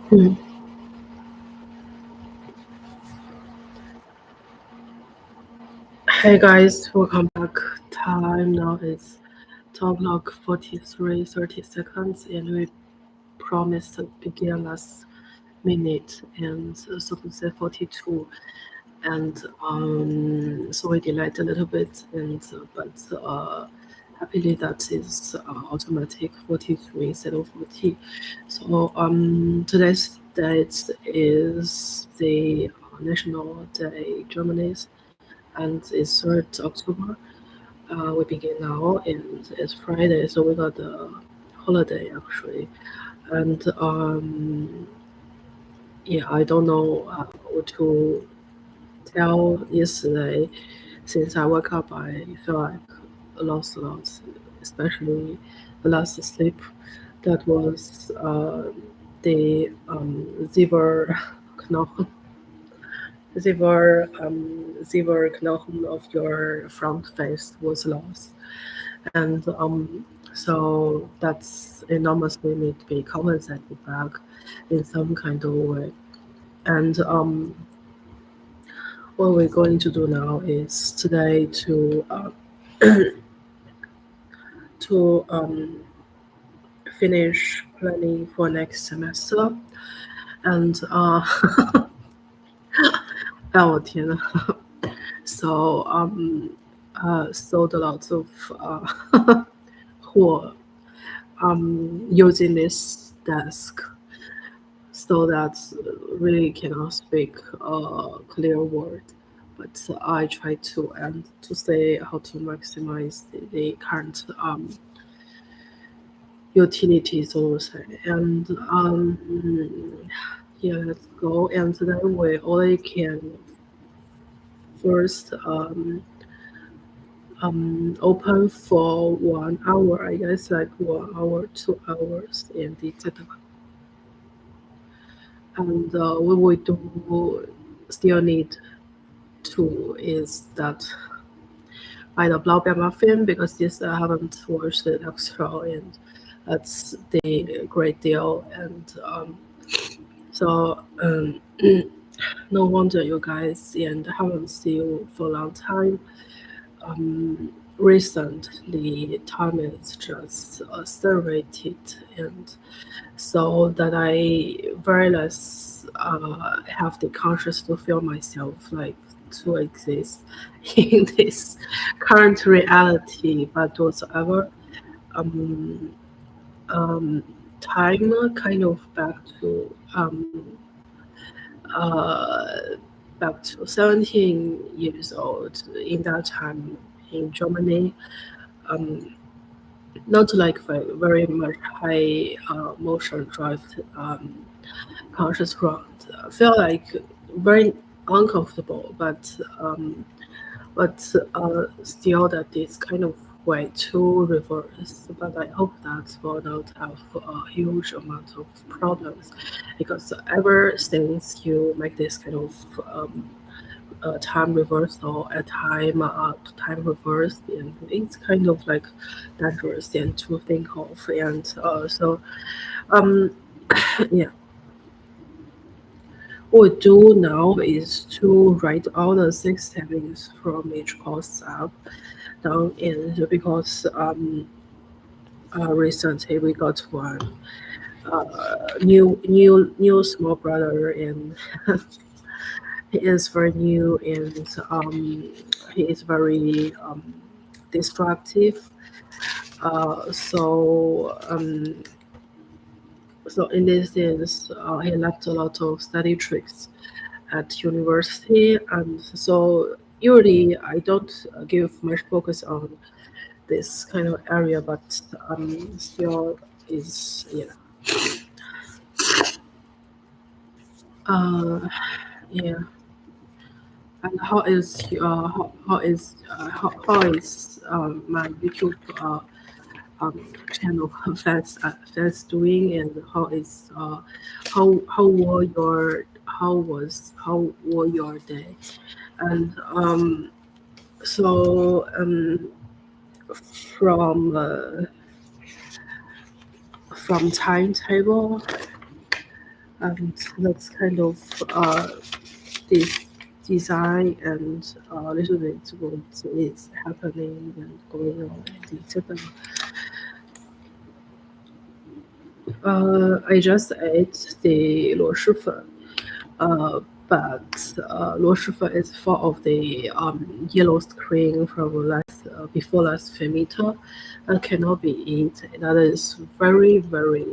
Mm. Hey guys, welcome back. Time now is 12 o'clock 43:30, and we promised to begin last minute, and so to say 42, and so we delayed a little bit, and but happily that is automatic 43 instead of 40. So today's date is the National Day Germany's, and it's 3rd October. We begin now, and it's Friday, so we got the holiday actually. And yeah, I don't know what to tell yesterday. Since I woke up, I feel like I lost a lot, especially the last sleep. That was the Knochen, Knochen of your front face was lost, and so that's enormously need to be compensated back in some kind of way. And what we're going to do now is today to finish planning for next semester. And 哎我天呐 so sold a lot of货using this desk, so that really cannot speak a clear word. But I try to and to say how to maximize the current utilities, so to say. And yeah, let's go. And then we only can first open for 1 hour, I guess, like 1 hour, 2 hours, and etc. And what we do still need to is that by the Blaubeer muffin, because this I haven't watched the extra, and that's the great deal. And so no wonder you guys and haven't seen you for a long time. Recently, time is just accelerated, and so that I very less have the conscious to feel myself like to exist in this current reality, but whatsoever um, um, time kind of uh, back to 17 years old in that time in Germany. Um, Not like very much high motion drive conscious round. I feel like very uncomfortable, but still that is kind of way to reverse. But I hope that will not have a huge amount of problems, because ever since you make this kind of time reversal at time reverse, and it's kind of like dangerous and to think of. And so um yeah, what we do now is to write all the 6 savings from each course up down, and because recently we got one new small brother, and he is very new, and he is very destructive. So in this sense, he left a lot of study tricks at university, and so usually I don't give much focus on this kind of area, but still is yeah. Uh, yeah. And how is my YouTube channel fans doing, and how were your day? And so from from timetable, and that's kind of the design and a little bit what is happening and going on in Japan. I just ate the 螺蛳粉, but 螺蛳粉 is full of the yellow screen from before last fermenter and cannot be eaten. That is very, very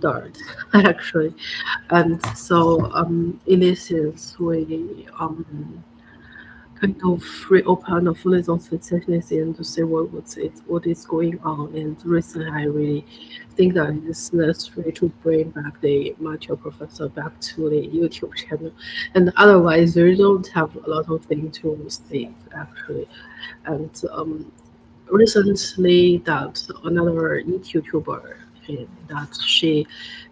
dirt, actually. And so, in this sense, we kind of reopen of those facilities and to see what is going on. And recently, I really think that it's necessary to bring back the Macho Professor back to the YouTube channel. And otherwise, we don't have a lot of things to see, actually. And recently that another YouTuber that she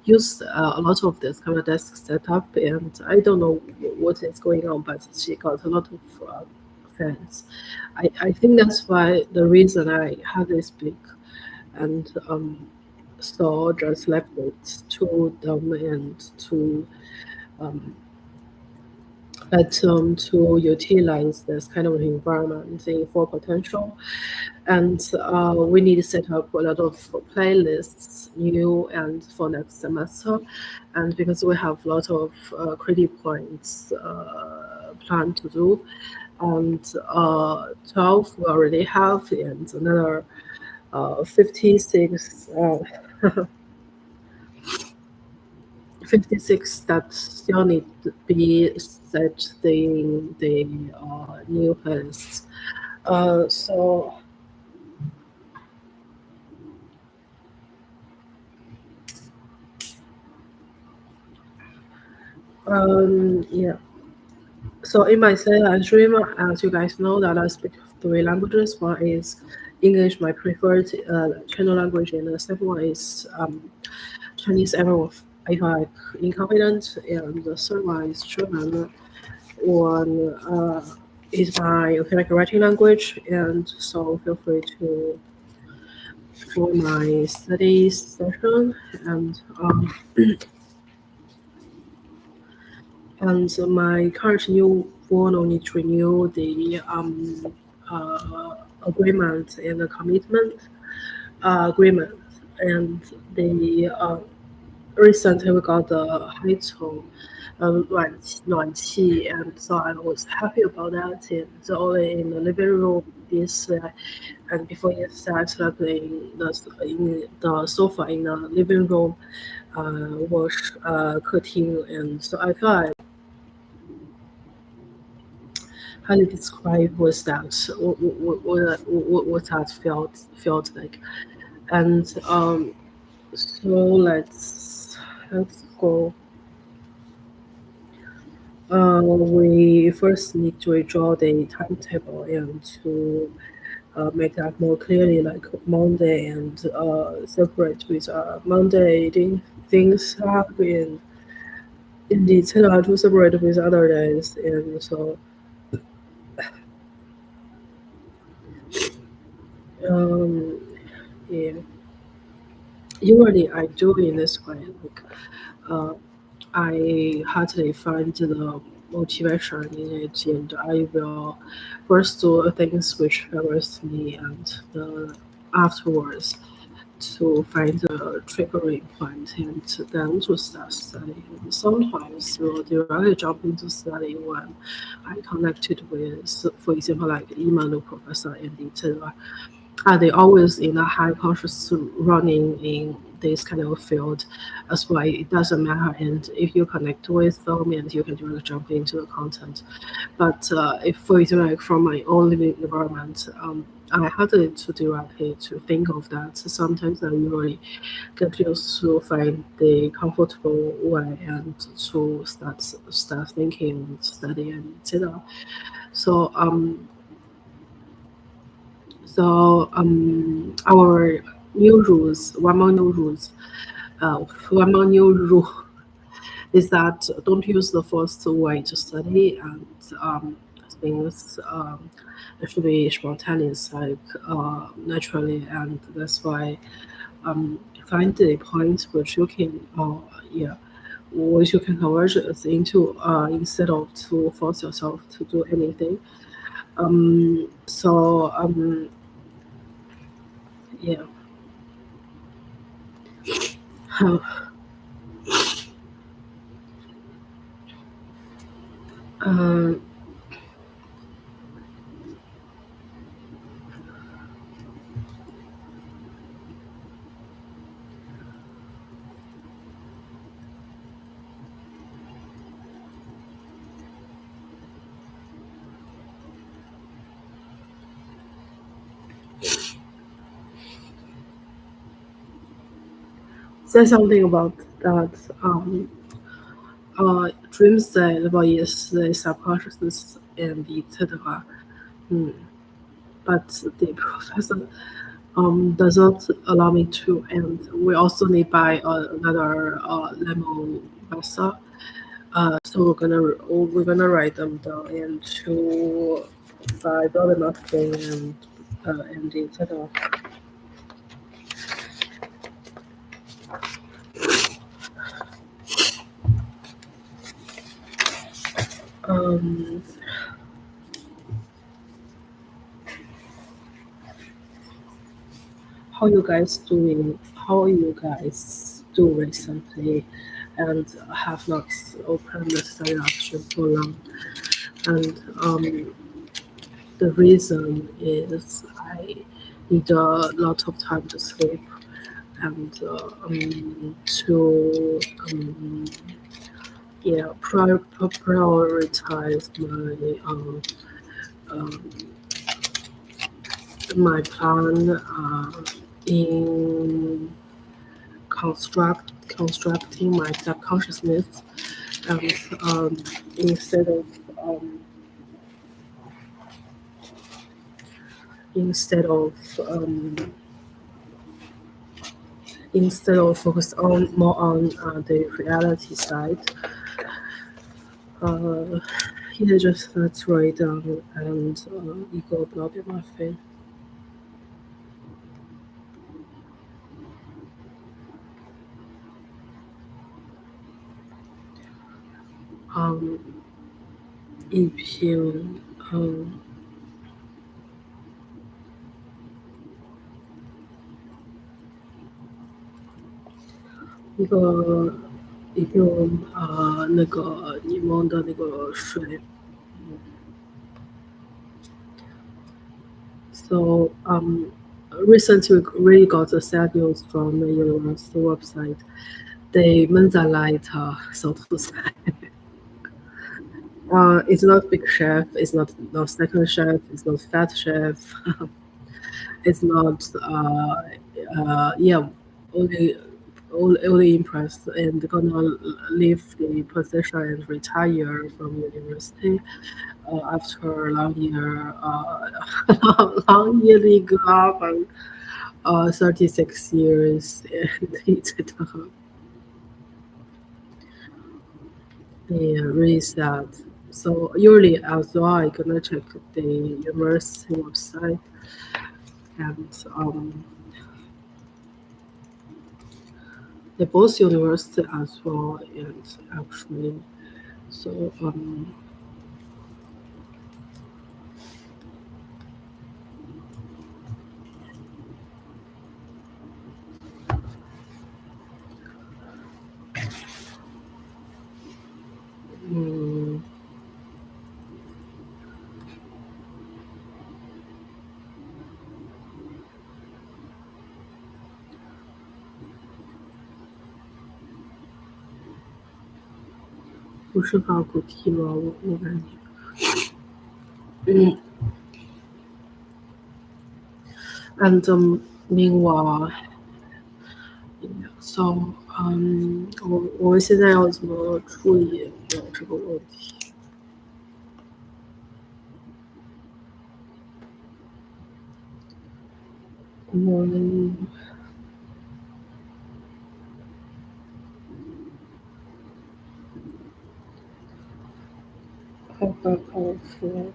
used a lot of this kind of desk setup, and I don't know what is going on, but she got a lot of fans. I think that's why the reason I had this big and so just left it to them and to um, let them to utilize this kind of environment in full potential. And we need to set up a lot of playlists new and for next semester. And because we have a lot of credit points planned to do, and 12 we already have, and another 56 56 that still need to be set the new playlists. So yeah. So in my live stream, as you guys know, that I speak three languages. One is English, my preferred channel language, and the second one is Chinese. If I incompetent, and the third one is German. One is my academic writing language, and so feel free to join my study session. And my current new one will need to renew the agreement and the commitment agreement. And the recently we got the 暖气, and so I was happy about that. And only in the living room is and before it starts like in the sofa in the living room was 客厅, and so I feel like how to describe was that what that felt like. And so let's go. We first need to draw the timetable and to make that more clearly, like Monday, and separate with Monday things up in detail to separate with other days. And so um, yeah, usually I do in this way. Like uh, I hardly find the motivation in it, and I will first do things which favors me, and afterwards to find a triggering point and then to start studying. Sometimes we'll directly jump into study when I connected with, for example, like Imanu professor and Litera. Are they always in a high conscious running in this kind of field? That's why it doesn't matter. And if you connect with them, and you can directly jump into the content. But if, for example, like from my own living environment, I had to directly to think of that. Sometimes I really get used to find the comfortable way and to start thinking, studying, etc. So our new rules, one more new rule is that don't use the first way to study, and things should be spontaneous, like naturally, and that's why find the points which you can, yeah. what you can conversions into instead of to force yourself to do anything. So yeah. um, 再 something about that dreams 在的话也是 subconsciousness and etc. But the professor does not allow me to, and we also need buy another lemon vasa. So we're gonna write them down and to buy the napkin and etc. Um, how you guys doing? How you guys do recently, and have not opened the study option for long. And the reason is I need a lot of time to sleep and to yeah prioritize um, my plan in constructing my subconsciousness and instead of um, instead of um, instead of focus on more on the reality side. Uh, He just let's write down and ego blob my face. Um, 一篇一个那个柠檬的那个水。So recently we really got the sad news from the university website. They Mensa so to say. It's not big chef. It's not no second chef. It's not fat chef. It's not yeah only only impressed and gonna leave the position and retire from university after long year long yearly job and 36 years and it's yeah, really sad. So usually as well I gonna check the university website and they both university as well and actually so 嗯不是搞古题吗？我感觉and meanwhile so 我们现在要怎么处理这个问题？我们说。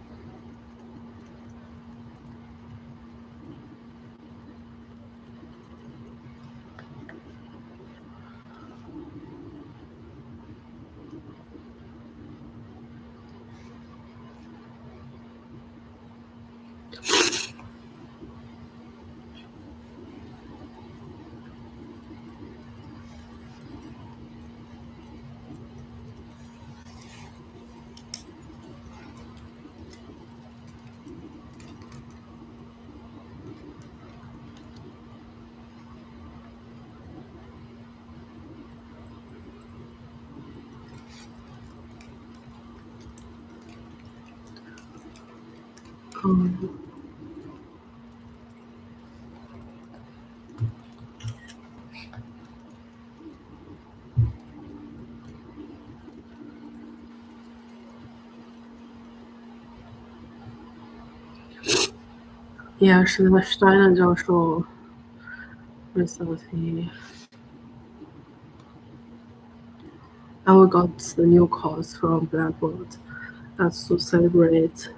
嗯，也是那个 Steiner 教授 recently. And we got the new calls from Blackboard. That's to celebrate.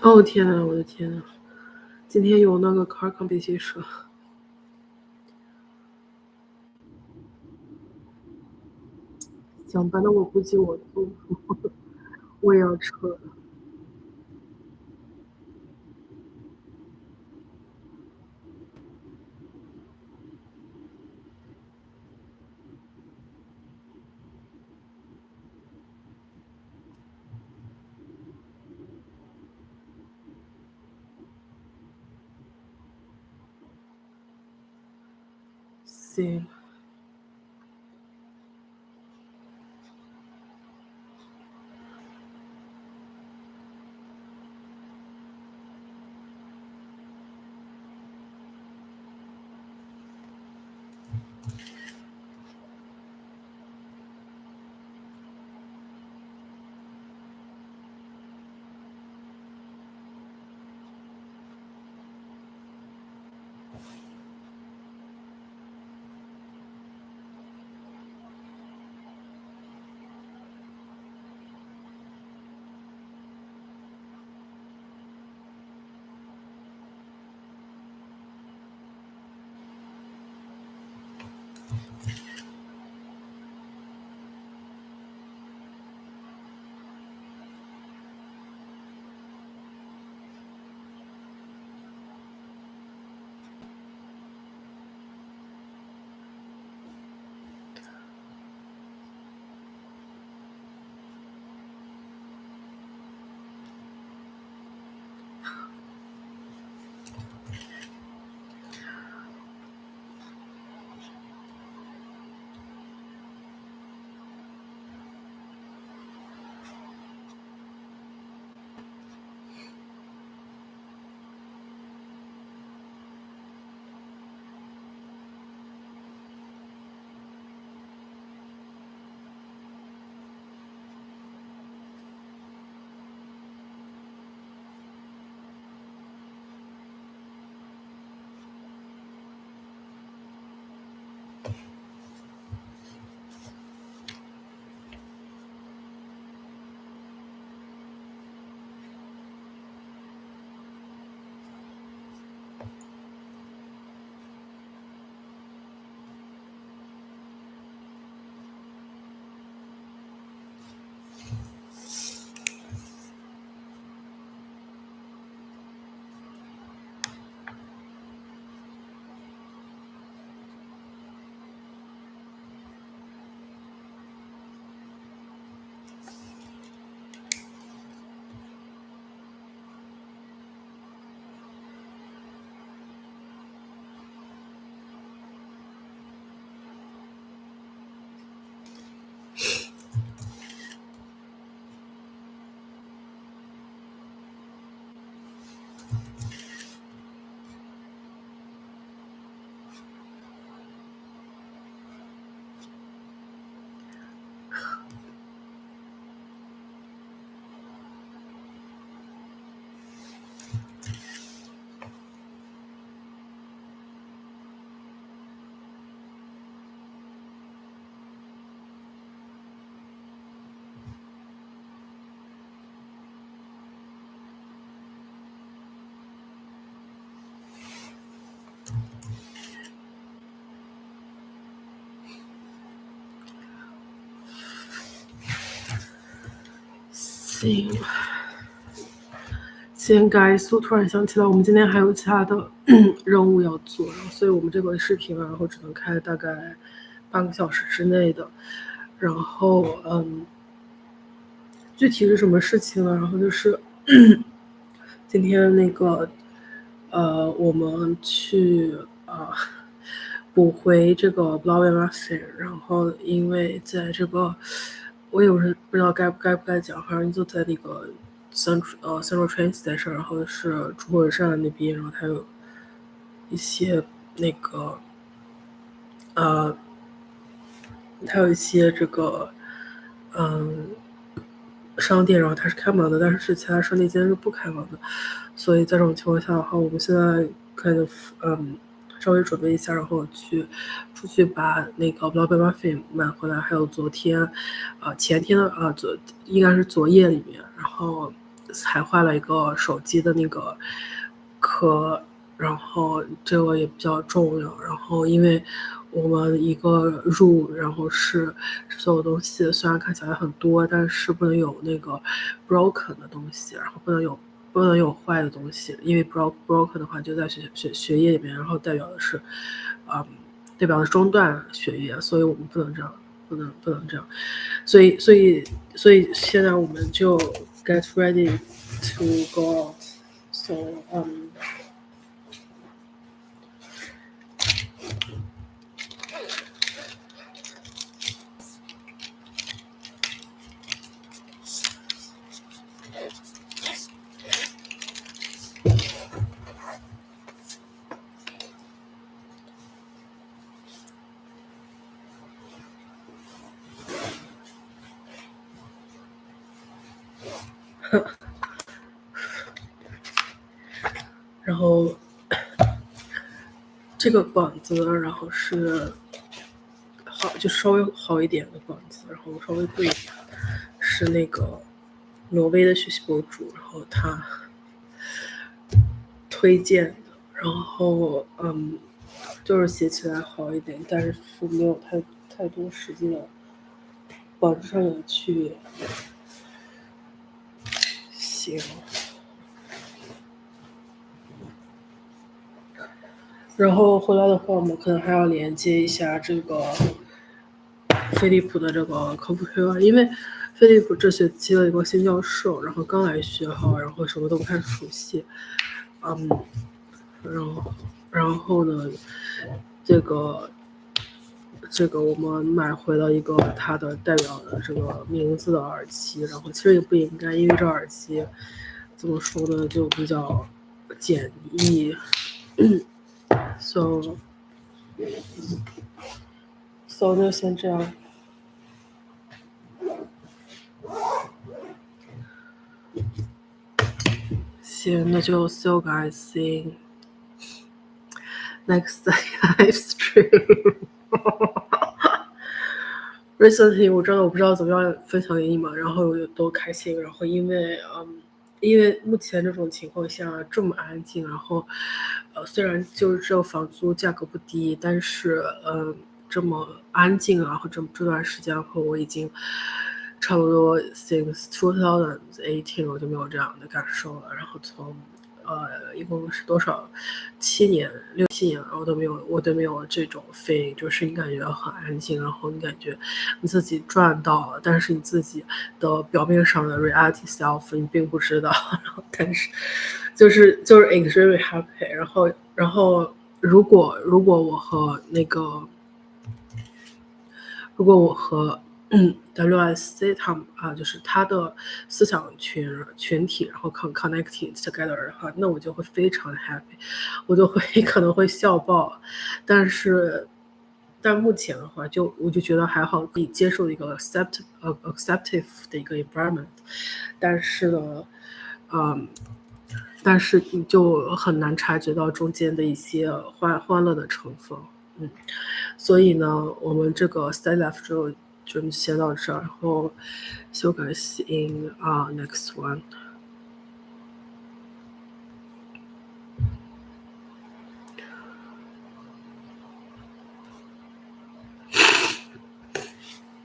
Oh 天呐，我的天呐！今天有那个 car competition，想班的我估计我做我也要撤了。行。行，guys，我突然想起来，我们今天还有其他的任务要做，所以我们这个视频然后只能开大概半个小时之内的。然后，具体是什么事情呢？然后就是今天那个，我们去补回这个 Blowy Muffin， 然后因为在这个，我也不知道该不该讲，反正就在那个Central Train Station， 然后是中国人站那边，然后它有一些那个它有一些这个商店，然后它是开门的，但是其他商店今天是不开门的，所以在这种情况下的话，我们现在稍微准备一下，然后出去把那个 Blowy Muffin 买回来，还有昨天前天的应该是昨夜里面，然后还坏了一个手机的那个壳，然后这个也比较重要，然后因为我们一个然后是所有东西虽然看起来很多，但是不能有那个 broken 的东西，然后不能有坏的东西，因为 broken 的话就在血液里面，然后代表的是中断血液，所以我们不能这样，不能这样，所以现在我们就 get ready to go out， so然后这个管子，然后是就稍微好一点的管子，然后稍微贵一点，是那个挪威的学习博主，然后他推荐的，然后就是写起来好一点，但是没有太多实际的本质上有区别。行。然后回来的话，我们可能还要连接一下这个飞利浦的这个科普会，因为飞利浦这学期的一个新教授，然后刚来学校，然后什么都不太熟悉，然后呢，这个我们买回了一个它的代表的这个名字的耳机，然后其实也不应该，因为这耳机怎么说呢，就比较简易，so 就先这样。行，那就 see you guys in next live stream 。Recently 我不知道怎么样分享给你们，然后有多开心，然后因为目前这种情况下这么安静，然后虽然就是这个房租价格不低，但是这么安静，然后这段时间后我已经差不多 since 2018我就没有这样的感受了，然后从一共是多少6-7年，然后我都没有这种 feeling， 就是你感觉很安静，然后你感觉你自己赚到了，但是你自己的表面上的 reality self 你并不知道，然后但是就是 extremely happy， 然后如果我和WSC 他们就是他的思想群体，然后 connected together 的话，那我就会非常 happy， 我就会可能会笑爆，但目前的话，我就觉得还好，可以接受一个 acceptive 的一个 environment， 但是呢，但是你就很难察觉到中间的一些欢乐的成分，所以呢，我们这个 stay left 就先到这儿，然后修改 in next one。